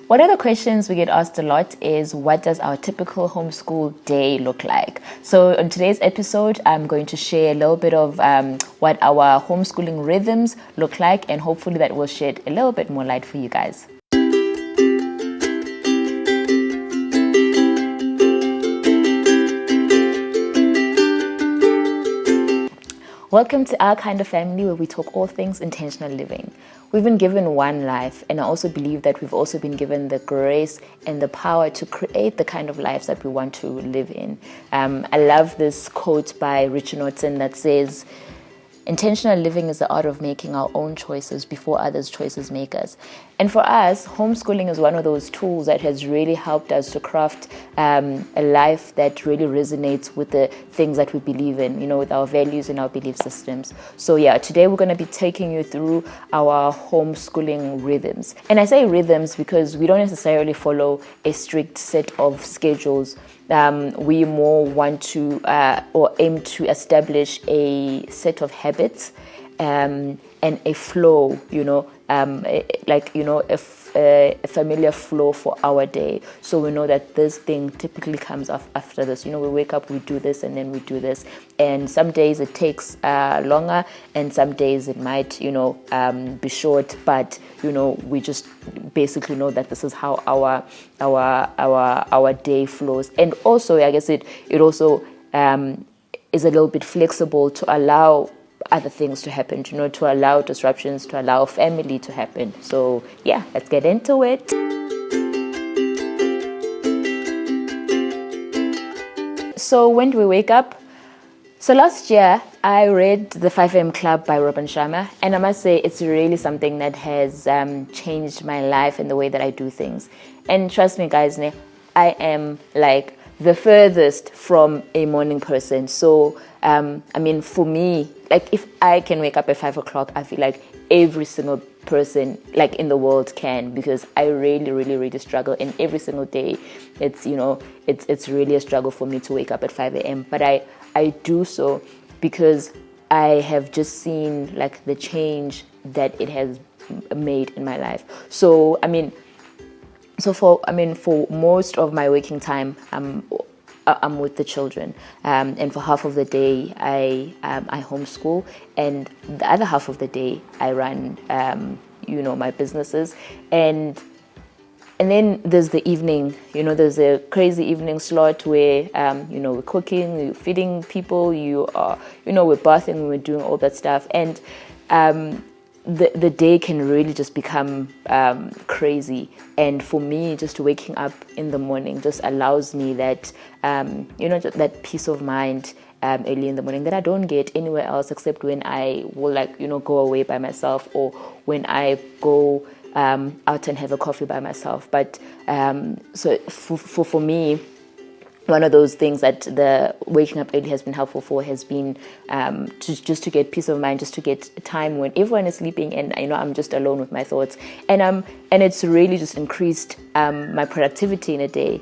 One of the questions we get asked a lot is, what does our typical homeschool day look like? So in today's episode, I'm going to share a little bit of what our homeschooling rhythms look like, and hopefully that will shed a little bit more light for you guys. Welcome to our kind of family where we talk all things intentional living. We've been given one life, and I also believe that we've also been given the grace and the power to create the kind of lives that we want to live in. I love this quote by Richard Norton that says, "Intentional living is the art of making our own choices before others' choices make us." And for us, homeschooling is one of those tools that has really helped us to craft a life that really resonates with the things that we believe in, with our values and our belief systems. So today we're going to be taking you through our homeschooling rhythms. And I say rhythms because we don't necessarily follow a strict set of schedules. We more want to or aim to establish a set of habits and a flow, a familiar flow for our day. So we know that this thing typically comes after this. We wake up, we do this, and then we do this. And some days it takes longer, and some days it might, be short. But we just basically know that this is how our day flows. And also, I guess it also is a little bit flexible to allow other things to happen, to allow disruptions, to allow family to happen. So let's get into it. So when do we wake up? So last year, I read The 5 a.m. Club by Robin Sharma, and I must say it's really something that has changed my life and the way that I do things. And trust me, guys, I am like the furthest from a morning person. So, for me, like if I can wake up at 5 o'clock, I feel like every single person like in the world can, because I really, really, really struggle. And every single day, it's really a struggle for me to wake up at 5 a.m. But I do so because I have just seen like the change that it has made in my life. So for most of my waking time, I'm with the children, and for half of the day I homeschool, and the other half of the day I run my businesses, and then there's the evening. There's a crazy evening slot where we're cooking, we're feeding people, we're bathing, we're doing all that stuff, and the day can really just become crazy. And for me, just waking up in the morning just allows me that that peace of mind early in the morning that I don't get anywhere else, except when I will go away by myself, or when I go out and have a coffee by myself. But so for me, one of those things that the waking up early has been helpful for has been to get peace of mind, just to get time when everyone is sleeping and I'm just alone with my thoughts, and it's really just increased my productivity in a day.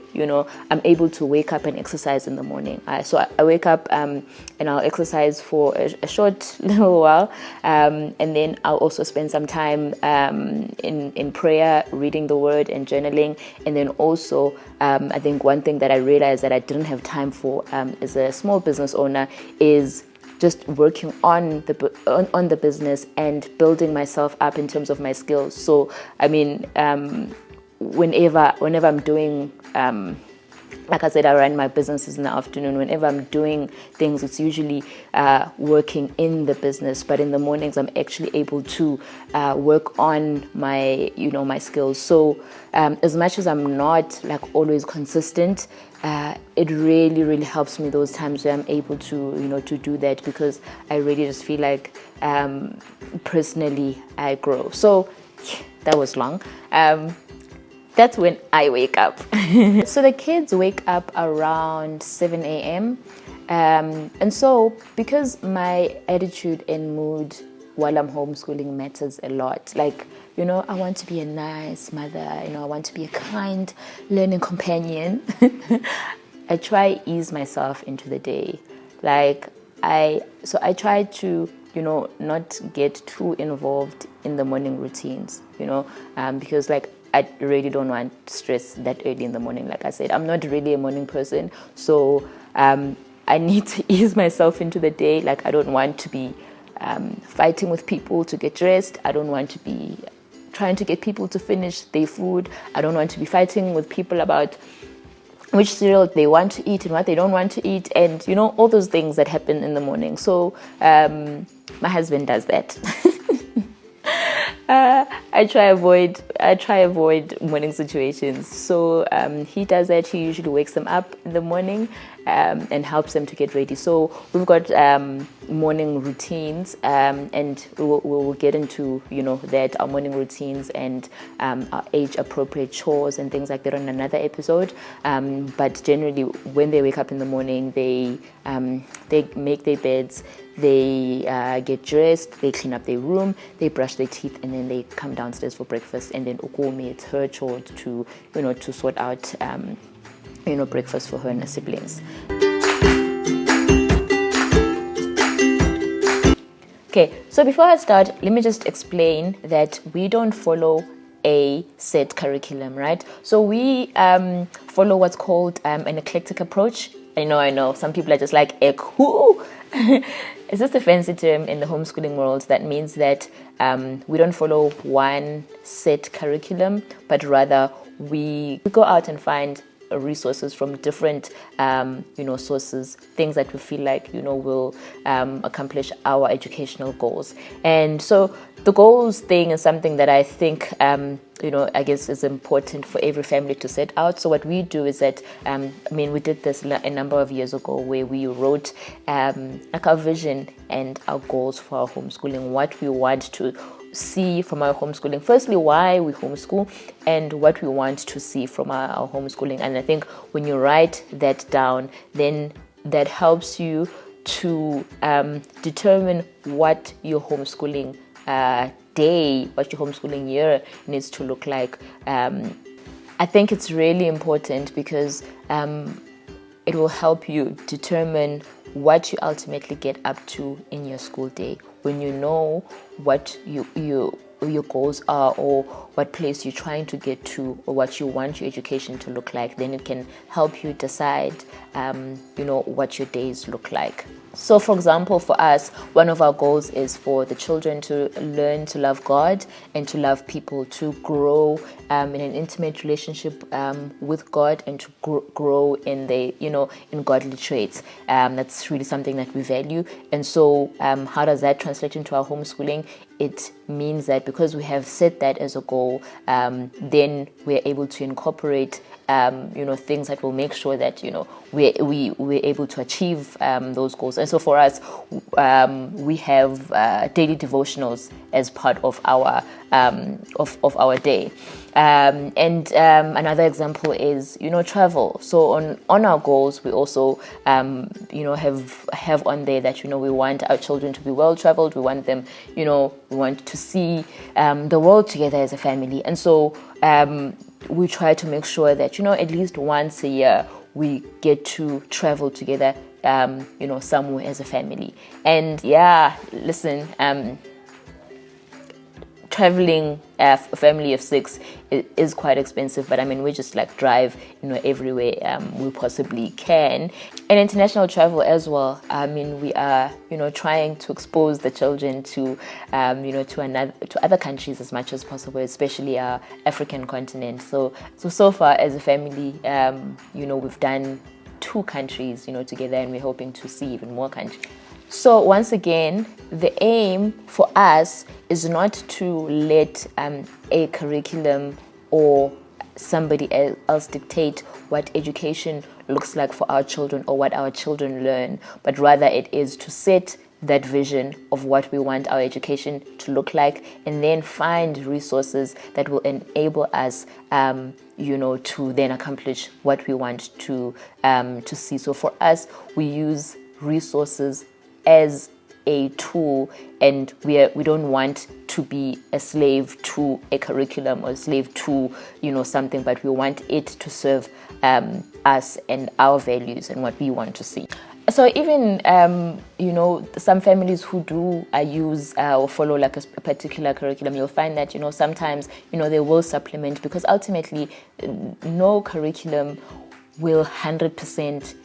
I'm able to wake up and exercise in the morning. So I wake up and I'll exercise for a short little while, and then I'll also spend some time in prayer, reading the word and journaling. And then also I think one thing that I realized that I didn't have time for as a small business owner is just working on the business and building myself up in terms of my skills. So whenever I'm doing like I said, I run my businesses in the afternoon. Whenever I'm doing things, it's usually working in the business. But in the mornings, I'm actually able to work on my skills. So as much as I'm not always consistent, it really, really helps me those times where I'm able to do that, because I really just feel like personally I grow. So that was long. That's when I wake up. So the kids wake up around 7 a.m. And so because my attitude and mood while I'm homeschooling matters a lot, I want to be a nice mother, I want to be a kind learning companion. I try ease myself into the day. I try to, not get too involved in the morning routines, because I really don't want stress that early in the morning. Like I said, I'm not really a morning person, so I need to ease myself into the day. Like I don't want to be fighting with people to get dressed. I don't want to be trying to get people to finish their food. I don't want to be fighting with people about which cereal they want to eat and what they don't want to eat, and all those things that happen in the morning. So my husband does that. I try avoid morning situations. So he does that. He usually wakes them up in the morning and helps them to get ready. So we've got morning routines, and we'll get into that, our morning routines and our age appropriate chores and things like that on another episode. But generally, when they wake up in the morning, they make their beds. They get dressed, they clean up their room, they brush their teeth, and then they come downstairs for breakfast. And then Ukumi, it's her chore to sort out breakfast for her and her siblings. Okay, so before I start, let me just explain that we don't follow a set curriculum, right? So we follow what's called an eclectic approach. I know. Some people are just like, who? It's just a fancy term in the homeschooling world that means that we don't follow one set curriculum, but rather we go out and find resources from different sources, things that we feel like will accomplish our educational goals. And so the goals thing is something that I think I guess is important for every family to set out. So what we do is that we did this a number of years ago, where we wrote like our vision and our goals for our homeschooling, what we want to see from our homeschooling. Firstly, why we homeschool and what we want to see from our homeschooling. And I think when you write that down, then that helps you to determine what your homeschooling what your homeschooling year needs to look like. I think it's really important because it will help you determine what you ultimately get up to in your school day. When you know what your goals are, or what place you're trying to get to, or what you want your education to look like, then it can help you decide what your days look like. So for example, for us, one of our goals is for the children to learn to love God and to love people, to grow in an intimate relationship with God, and to grow in in godly traits. That's really something that we value. And so how does that translate into our homeschooling? It means that because we have set that as a goal, then we're able to incorporate things that will make sure that we're able to achieve those goals. And so for us, we have daily devotionals as part of our day. And another example is travel. So on our goals, we also have on there that we want our children to be well traveled. We want them we want to see the world together as a family. And so we try to make sure that at least once a year we get to travel together somewhere as a family. And listen, traveling a family of 6 is quite expensive, but we just drive everywhere we possibly can. And international travel as well. We are trying to expose the children to to other countries as much as possible, especially our African continent. So far as a family, we've done 2 countries together, and we're hoping to see even more countries. So once again, the aim for us is not to let a curriculum or somebody else dictate what education looks like for our children or what our children learn, but rather it is to set that vision of what we want our education to look like, and then find resources that will enable us to then accomplish what we want to see. So for us, we use resources as a tool, and we don't want to be a slave to a curriculum or a slave to something, but we want it to serve us and our values and what we want to see. So even some families who do use or follow like a particular curriculum, you'll find that sometimes they will supplement, because ultimately no curriculum will 100%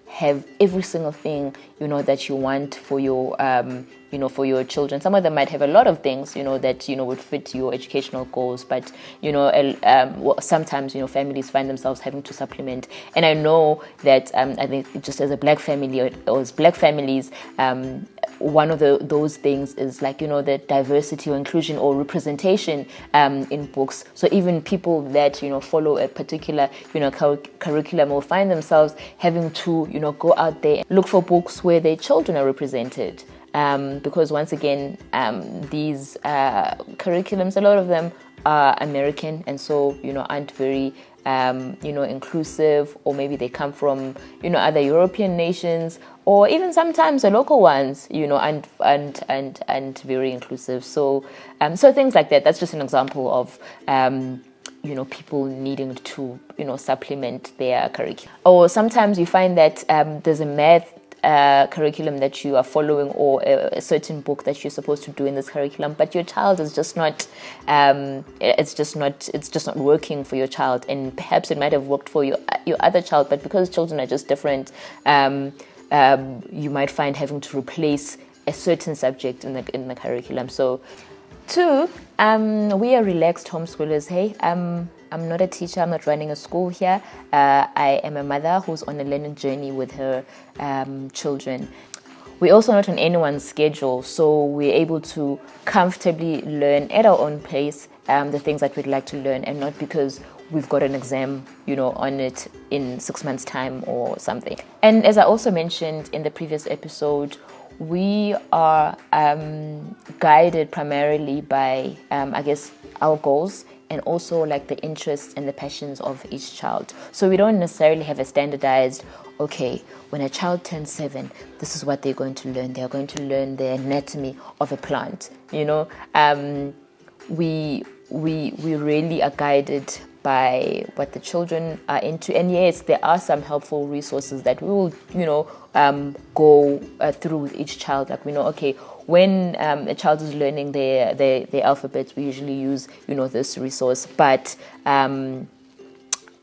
have every single thing that you want for your for your children. Some of them might have a lot of things that would fit your educational goals, but sometimes families find themselves having to supplement. And I know that I think just as a black family or as black families, one of those things is like the diversity or inclusion or representation in books. So even people that follow a particular curriculum will find themselves having to go out there, look for books where their children are represented, because once again these curriculums, a lot of them are American, and so aren't very inclusive, or maybe they come from other European nations, or even sometimes the local ones and very inclusive. So things like that. That's just an example of people needing to supplement their curriculum. Or sometimes you find that there's a math curriculum that you are following, or a certain book that you're supposed to do in this curriculum, but your child is just not it's just not working for your child, and perhaps it might have worked for your other child, but because children are just different, you might find having to replace a certain subject in the curriculum. So 2, we are relaxed homeschoolers. Hey, I'm not a teacher. I'm not running a school here. I am a mother who's on a learning journey with her children. We're also not on anyone's schedule, so we're able to comfortably learn at our own pace the things that we'd like to learn, and not because we've got an exam, on it in 6 months' time or something. And as I also mentioned in the previous episode, we are guided primarily by, our goals, and also like the interests and the passions of each child. So we don't necessarily have a standardized, okay, when a child turns 7, this is what they're going to learn. They're going to learn the anatomy of a plant. We really are guided by what the children are into. And yes, there are some helpful resources that we will, go through with each child. Like we know, okay, when a child is learning their alphabet, we usually use, this resource. But in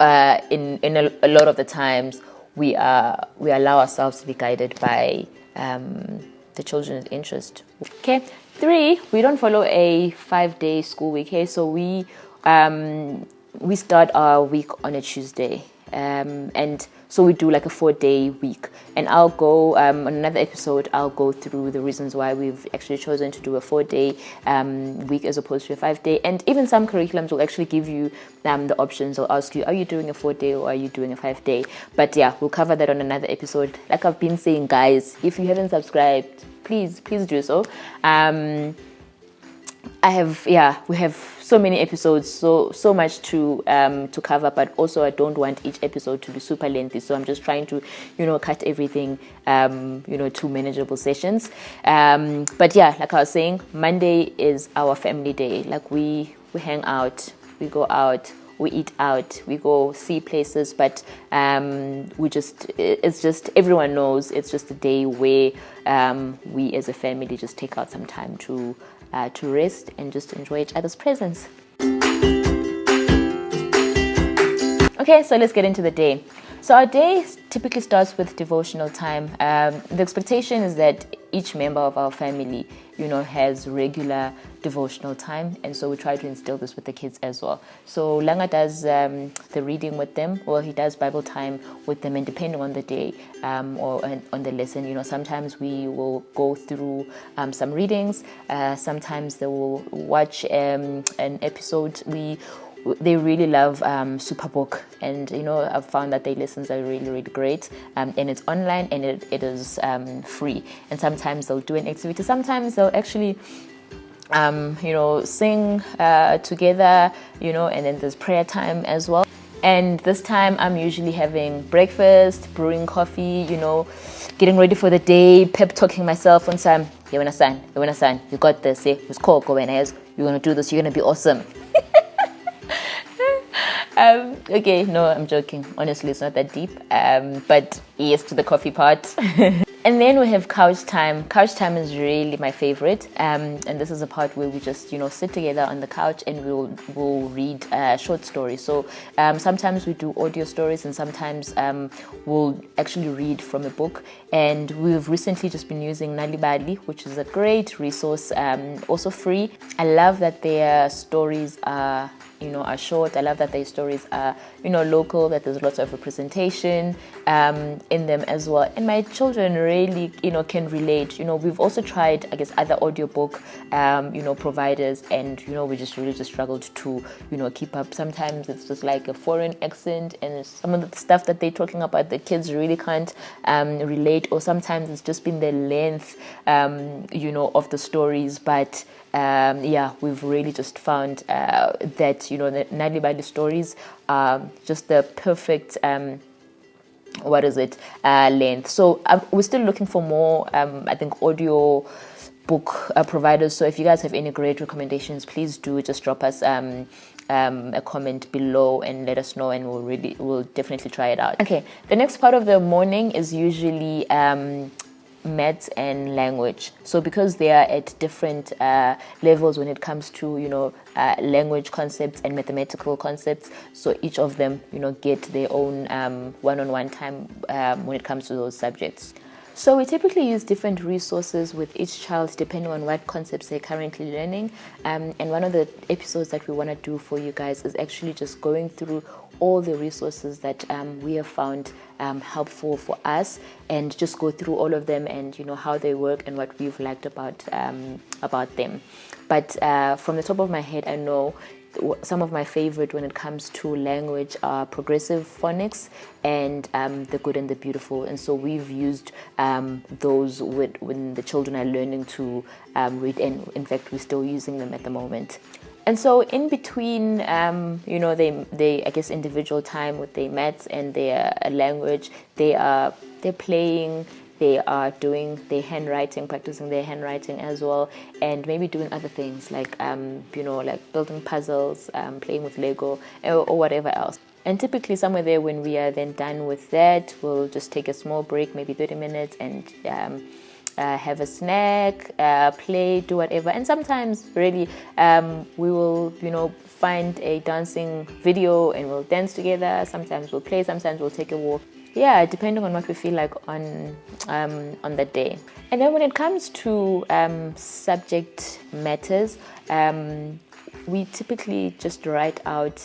a lot of the times, we allow ourselves to be guided by the children's interest. Okay, 3, we don't follow a 5-day school week. Okay, so we start our week on a Tuesday, and so we do like a 4-day week. And I'll go on another episode, I'll go through the reasons why we've actually chosen to do a 4-day week as opposed to a 5-day. And even some curriculums will actually give you the options. They'll ask you, are you doing a 4-day or are you doing a 5-day? But yeah, we'll cover that on another episode. Like I've been saying, guys, if you haven't subscribed, please do so. We have so many episodes, so much to cover, but also I don't want each episode to be super lengthy, so I'm just trying to cut everything to manageable sessions. But yeah, like I was saying, Monday is our family day. Like we hang out, we go out, we eat out, we go see places, but it's just everyone knows it's just a day where we as a family just take out some time to rest and just enjoy each other's presence. Okay, so let's get into the day. So our day typically starts with devotional time. The expectation is that each member of our family, has regular devotional time, and so we try to instill this with the kids as well. So Langa does the reading with them, or he does Bible time with them, and depending on the day or on the lesson, sometimes we will go through some readings. Sometimes they will watch an episode. They really love Superbook, and I've found that their lessons are really, really great, and it's online and it is free. And sometimes they'll do an activity, sometimes they'll actually sing together, and then there's prayer time as well. And this time I'm usually having breakfast, brewing coffee, getting ready for the day, pep talking myself on some, you got this, you're going to do this, you're going to be awesome. Okay, no, I'm joking. Honestly, it's not that deep. But yes, to the coffee part. And then we have couch time. Couch time is really my favorite. And this is a part where we just, sit together on the couch and we'll read short stories. So sometimes we do audio stories and sometimes we'll actually read from a book. And we've recently just been using Nalibali, which is a great resource, also free. I love that their stories are short. I love that their stories are, local, that there's lots of representation in them as well. And my children really, can relate. We've also tried, I guess, other audiobook, providers, and, we just really just struggled to, keep up. Sometimes it's just like a foreign accent and some of the stuff that they're talking about, the kids really can't relate, or sometimes it's just been the length, of the stories. But we've really just found that, the Nalibali stories are just the perfect, length. So we're still looking for more, I think, audio book providers. So if you guys have any great recommendations, please do just drop us a comment below and let us know, and we'll definitely try it out. Okay, the next part of the morning is usually maths and language. So because they are at different levels when it comes to language concepts and mathematical concepts, so each of them get their own one-on-one time when it comes to those subjects. So we typically use different resources with each child depending on what concepts they're currently learning. And one of the episodes that we want to do for you guys is actually just going through all the resources that we have found helpful for us, and just go through all of them and how they work and what we've liked about them. But from the top of my head, I know some of my favorite when it comes to language are progressive phonics and the good and the beautiful. And so we've used those when the children are learning to read, and in fact we're still using them at the moment. And so in between, they I guess individual time with their maths and their language, they're playing, they are doing their handwriting, practicing their handwriting as well, and maybe doing other things like like building puzzles, playing with Lego, or whatever else. And typically somewhere there, when we are then done with that, we'll just take a small break, maybe 30 minutes, and have a snack, play, do whatever. And sometimes really we will find a dancing video and we'll dance together. Sometimes we'll play, sometimes we'll take a walk, depending on what we feel like on that day. And then when it comes to subject matters, we typically just write out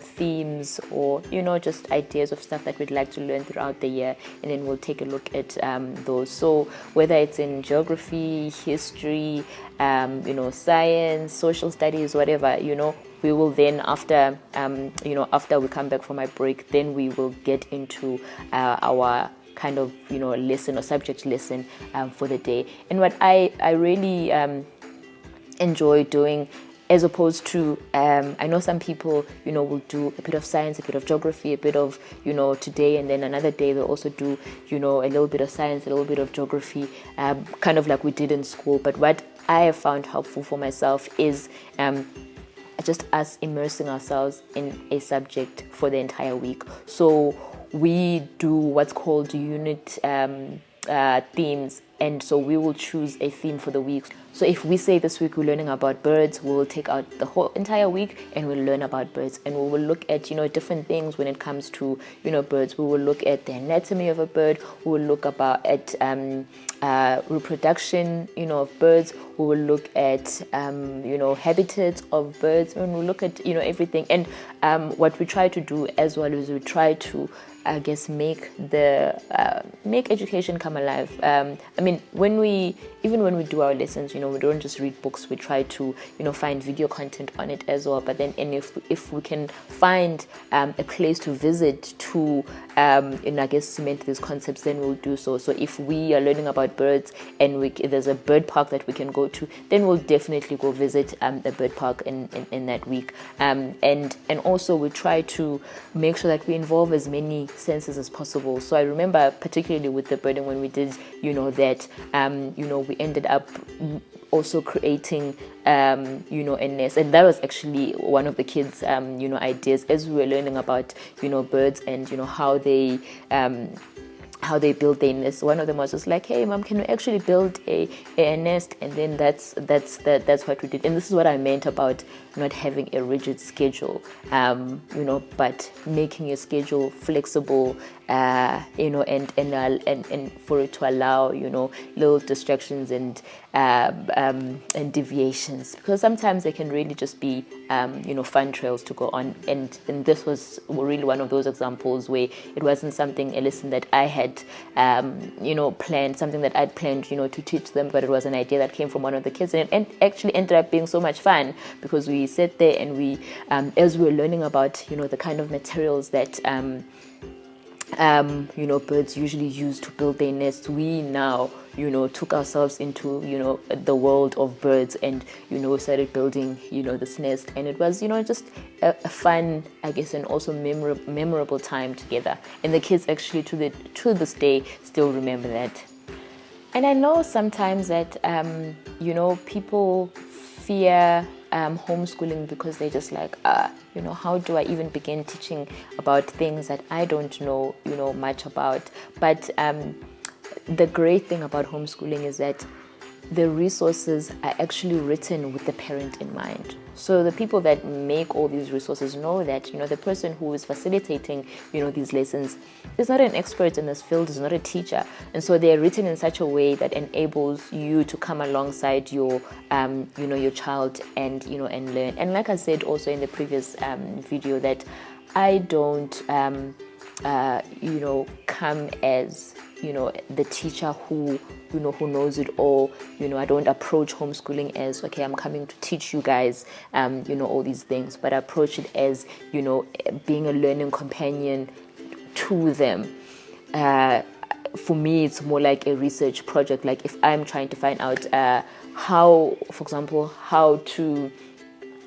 themes, or just ideas of stuff that we'd like to learn throughout the year, and then we'll take a look at those. So whether it's in geography, history, science, social studies, whatever, we will then, after we come back from our break, then we will get into our kind of lesson or subject lesson for the day. And what I really enjoy doing, as opposed to I know some people will do a bit of science, a bit of geography, a bit of today, and then another day they'll also do a little bit of science, a little bit of geography, kind of like we did in school. But what I have found helpful for myself is just us immersing ourselves in a subject for the entire week. So we do what's called unit themes, and so we will choose a theme for the week. So if we say this week we're learning about birds, we will take out the whole entire week and we'll learn about birds, and we will look at different things when it comes to birds. We will look at the anatomy of a bird. We will look at reproduction of birds. We will look at habitats of birds, and we'll look at everything. And what we try to do as well is we try to make education come alive. When we do our lessons, we don't just read books. We try to find video content on it as well. But then, and if we can find a place to visit to cement these concepts, then we'll do so. So if we are learning about birds and there's a bird park that we can go to, then we'll definitely go visit the bird park in that week. And also we try to make sure that we involve as many senses as possible. So I remember particularly with the birding, when we did that, we ended up also creating, a nest. And that was actually one of the kids', ideas as we were learning about, birds and, how they build their nest. One of them was just like, "Hey, mom, can we actually build a nest?" And then that's what we did. And this is what I meant about not having a rigid schedule, but making your schedule flexible, and for it to allow, little distractions and deviations, because sometimes they can really just be, fun trails to go on. And this was really one of those examples where it wasn't a lesson that I had, planned, something that I'd planned, to teach them, but it was an idea that came from one of the kids, and it actually ended up being so much fun, because we sat there and we, as we were learning about, the kind of materials that, birds usually use to build their nests, we now, took ourselves into, the world of birds, and, started building, this nest. And it was, just a fun, I guess, and also memorable time together. And the kids actually to this day still remember that. And I know sometimes that, people fear homeschooling because they're just like, how do I even begin teaching about things that I don't know, much about? But the great thing about homeschooling is that the resources are actually written with the parent in mind. So the people that make all these resources know that, the person who is facilitating, these lessons is not an expert in this field, is not a teacher. And so they're written in such a way that enables you to come alongside your, your child and, and learn. And like I said also in the previous video, that I don't, come as, the teacher who knows it all. I don't approach homeschooling as, okay, I'm coming to teach you guys, all these things, but I approach it as, being a learning companion to them. For me, it's more like a research project. Like if I'm trying to find out how, for example, how to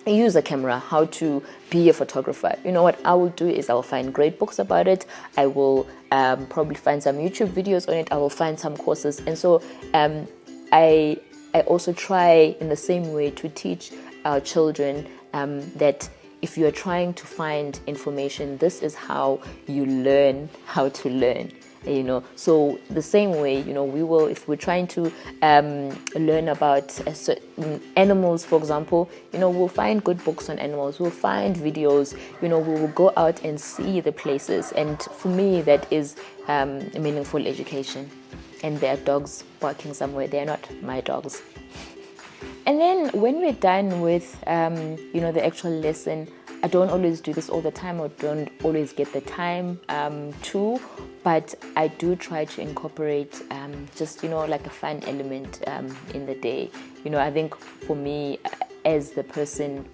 use a camera, how to be a photographer, what I will do is I will find great books about it. I will probably find some YouTube videos on it. I will find some courses. And so I also try in the same way to teach our children that if you are trying to find information, this is how you learn how to learn. So the same way, we will, if we're trying to learn about certain animals, for example, we'll find good books on animals, we'll find videos, we will go out and see the places. And for me, that is meaningful education. And there are dogs barking somewhere, they're not my dogs. And then when we're done with, the actual lesson, I don't always do this all the time, or don't always get the time to, but I do try to incorporate just, like a fun element in the day. I think for me, as the person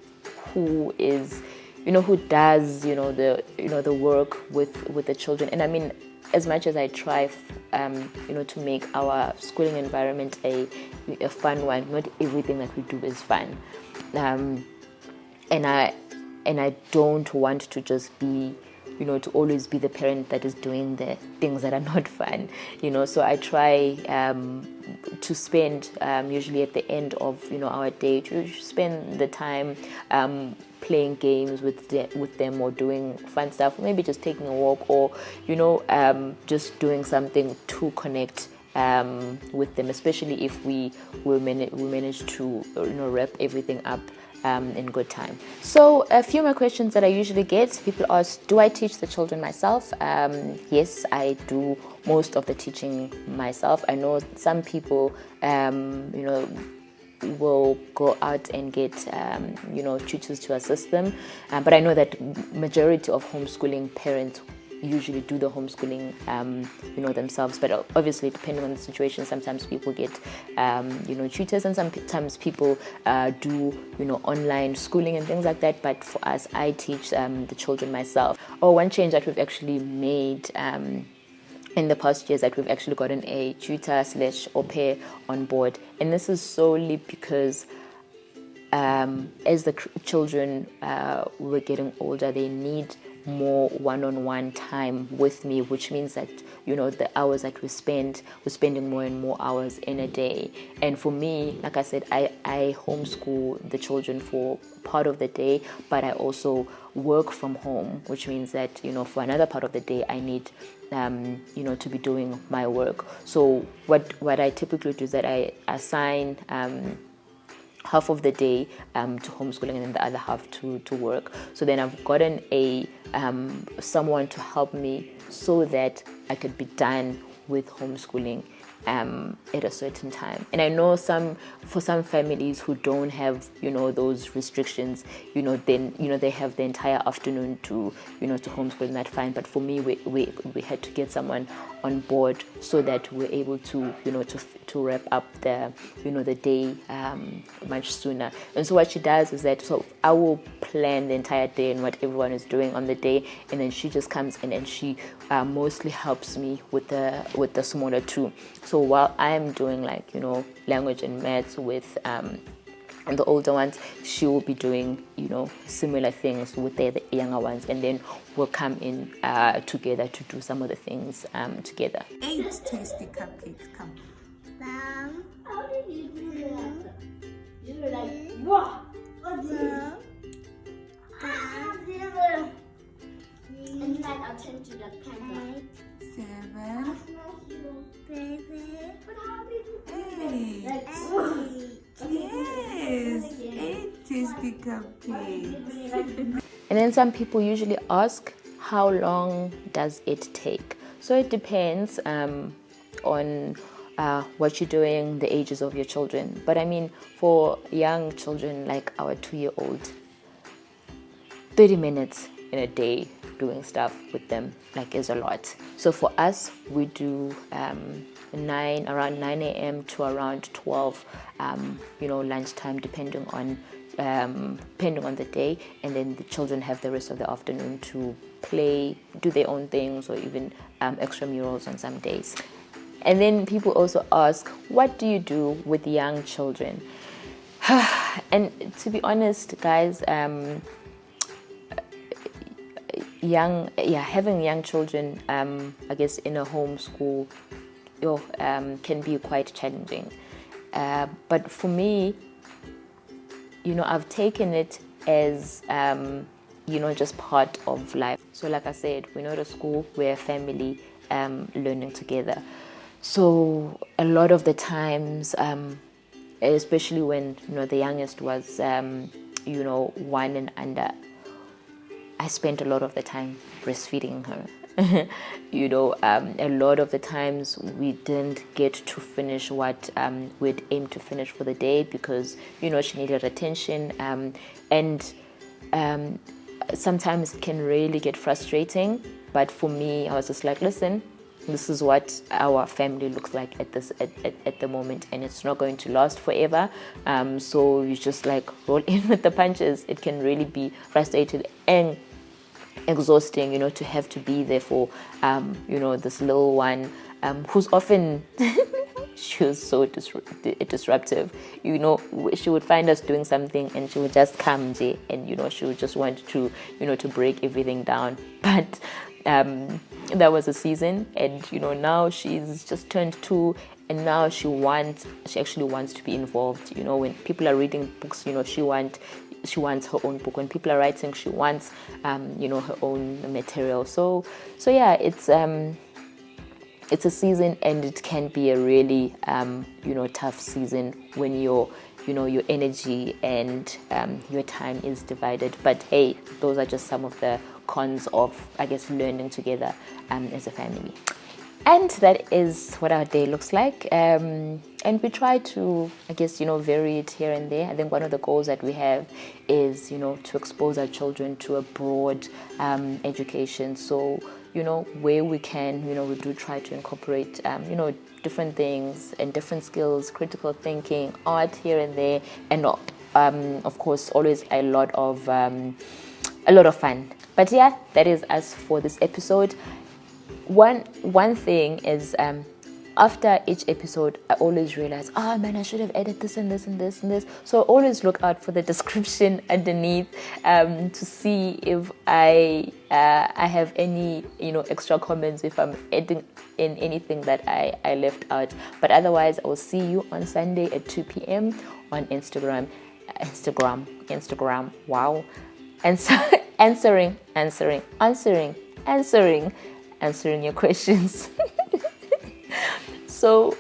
who is, who does, the work with the children, and I mean, as much as I try, to make our schooling environment a fun one, not everything that we do is fun. And I don't want to just be, to always be the parent that is doing the things that are not fun, So I try to spend, usually at the end of, our day, to spend the time playing games with them, or doing fun stuff, maybe just taking a walk, or, just doing something to connect with them, especially if we manage to, wrap everything up in good time. So a few more questions that I usually get. People ask, do I teach the children myself? Yes, I do most of the teaching myself. I know some people, will go out and get, tutors to assist them. But I know that majority of homeschooling parents usually do the homeschooling, themselves. But obviously, depending on the situation, sometimes people get, tutors, and sometimes people do, online schooling and things like that. But for us, I teach the children myself. One change that we've actually made in the past years, that we've actually gotten a tutor/au pair on board, and this is solely because as the children were getting older, they need more one-on-one time with me, which means that, the hours that we're spending more and more hours in a day. And for me, like I said, I homeschool the children for part of the day, but I also work from home, which means that, for another part of the day, I need to be doing my work. So what I typically do is that I assign half of the day to homeschooling and then the other half to work. So then I've gotten someone to help me so that I could be done with homeschooling at a certain time. And I know for some families who don't have those restrictions, then they have the entire afternoon to to homeschool, and that's fine. But for me, we had to get someone on board so that we're able to to wrap up the day much sooner. And so what she does is that, so I will plan the entire day and what everyone is doing on the day, and then she just comes in and she mostly helps me with the smaller two. So while I'm doing language and maths with and the older ones, she will be doing similar things with the younger ones, and then we'll come in together to do some of the things together. 8 tasty cupcakes, come. How did you do that? You were like, what? What's this? And then I'll turn to the camera. 7, But how did you do 8. that? Yes, 8 tasty cupcakes. And then some people usually ask, how long does it take? So it depends on what you're doing, the ages of your children. But I mean, for young children like our 2-year-old, 30 minutes in a day doing stuff with them is a lot. So for us, we do around 9 a.m. to around 12, lunchtime, depending on the day, and then the children have the rest of the afternoon to play, do their own things, or even extramurals on some days. And then people also ask, what do you do with young children? And to be honest, guys, having young children, I guess in a homeschool, can be quite challenging. But for me, I've taken it as, just part of life. So like I said, we're not a school, we're a family learning together. So a lot of the times, especially when, the youngest was, 1 and under, I spent a lot of the time breastfeeding her. A lot of the times we didn't get to finish what we'd aimed to finish for the day because, she needed attention. And sometimes it can really get frustrating. But for me, I was just like, listen, this is what our family looks like at the moment, and it's not going to last forever. So you just roll in with the punches. It can really be frustrating and exhausting, to have to be there for, this little one who's often she was so disruptive. She would find us doing something and she would just come and she would just want to to break everything down. But that was a season, and now she's just turned 2, and now she actually wants to be involved. When people are reading books, she wants her own book. When people are writing, she wants her own material. So yeah, it's a season, and it can be a really tough season when your energy and your time is divided. But hey, those are just some of the cons of, I guess, learning together as a family. And that is what our day looks like. And we try to, I guess, vary it here and there. I think one of the goals that we have is, to expose our children to a broad education. So, where we can, we do try to incorporate, different things and different skills, critical thinking, art here and there, and of course, always a lot of fun. But yeah, that is us for this episode. One thing is, after each episode, I always realize, oh man, I should have added this and this and this and this. So I always look out for the description underneath to see if I have any extra comments, if I'm adding in anything that I left out. But otherwise, I will see you on Sunday at 2 p.m. on Instagram. Wow. Answering your questions. So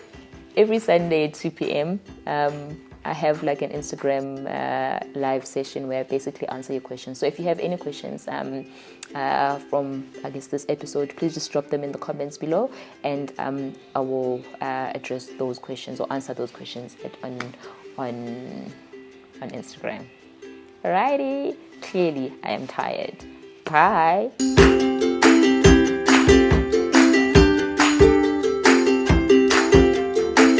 every Sunday at 2 p.m. I have like an Instagram live session where I basically answer your questions. So if you have any questions from, I guess, this episode, please just drop them in the comments below, and I will address those questions or answer those questions on Instagram. Alrighty, clearly I am tired. Bye.